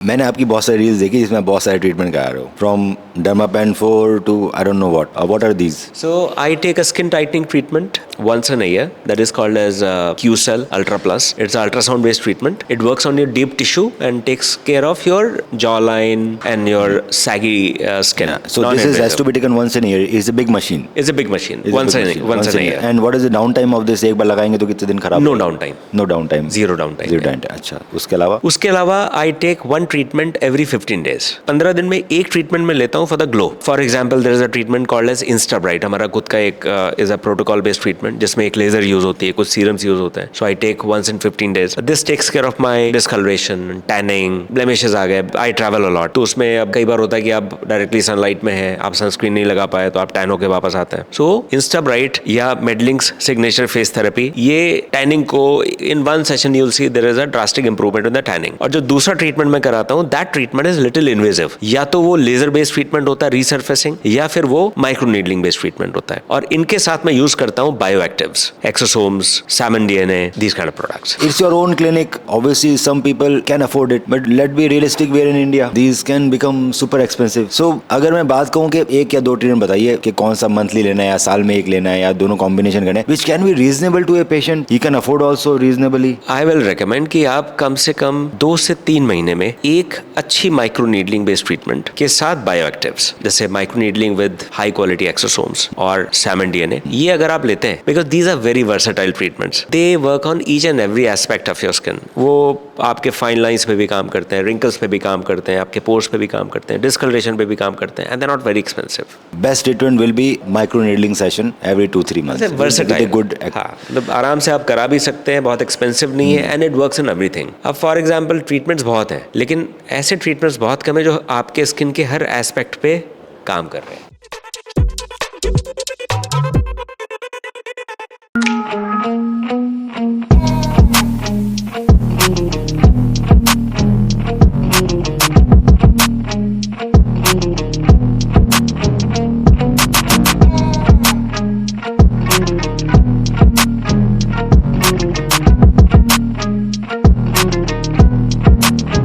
मैंने आपकी बहुत सारी रील्स देखी जिसमें बहुत सारे ट्रीटमेंट करा रहे हो, from Dermapen 4 to I don't know what are these? So I take a skin tightening treatment once in a year that is called as Q-Cell Ultra Plus. It's an ultrasound based treatment. It works on your deep tissue and takes care of your jawline and your saggy skin. Yeah. So this has to be taken once in a year. It's a big machine. It's a big machine. It's Once a big in machine. once in a year. And what is the downtime of this? एक बार लगाएंगे तो कितने दिन खराब? No downtime. No downtime. Zero downtime. Zero downtime. अच्छा, उसके अलावा I take one treatment every 15 days. 15 दिन में एक ट्रीटमेंट में लेता हूँ for the glow. For example, there is a treatment called as InstaBright. हमारा खुद का एक is a protocol based treatment जिसमें एक लेजर यूज होती है, कुछ सीरम्स यूज होते हैं. So I take once in 15 days. This takes care of my discoloration, tanning, blemishes आ गए. I travel a lot. तो उसमें अब कई बार होता है कि आप डायरेक्टली सनलाइट में हैं, आप सनस्क्रीन नहीं लगा पाए तो आप टैन होके वापस आते हैं. So InstaBright या Medlink's signature face therapy ये टैनिंग को in one session you'll see there is a drastic improvement in the tanning. और जो दूसरा ट्रीटमेंट मैं कराता हूँ that treatment is little invasive. या तो वो लेजर बेस्ड ट्रीटमेंट होता है resurfacing या फिर वो माइक्रो नीडलिंग बेस्ड ट्रीटमेंट होता है. और इनके साथ मैं यूज करता हूँ बायोएक्टिव्स, exosomes, salmon DNA, these kind of products. It's your own clinic. Obviously, some people can afford it, but let's be realistic. We're in India. These can become super expensive. So, अगर मैं बात कहूँ कि एक या दो ट्रीटमेंट बताइए कि कौन सा मंथली लेना है या साल में एक लेना है या दोनों कॉम्बिनेशन करना है, which can be reasonable to a patient. He can afford also reasonably. I will recommend कि आप कम से कम 2 से 3 महीने में एक अच्छी माइक्रो नीडलिंग बेस्ड ट्रीटमेंट के साथ बायोएक्टिव्स जैसे microneedling with high quality exosomes और salmon DNA, ये अगर आप लेते हैं because these are very versatile treatments. They work on each and every aspect of your skin. वो आपके फाइन लाइंस पे भी काम करते हैं, रिंकल्स पे भी काम करते हैं, आपके पोर्स पे भी काम करते हैं, डिस्कलरेशन पे भी काम करते हैं, and they are not very expensive. Best treatment will be micro needling session every 2-3 months. Versatile. Good. हाँ, मतलब आराम से आप करा भी सकते हैं, बहुत एक्सपेंसिव नहीं है, and it works in everything. अब फॉर एग्जांपल ट्रीटमेंट्स बहुत हैं, लेकिन ऐसे ट्रीटमेंट्स बहुत कम है जो आपके स्किन के हर एस्पेक्ट पे काम कर रहे हैं.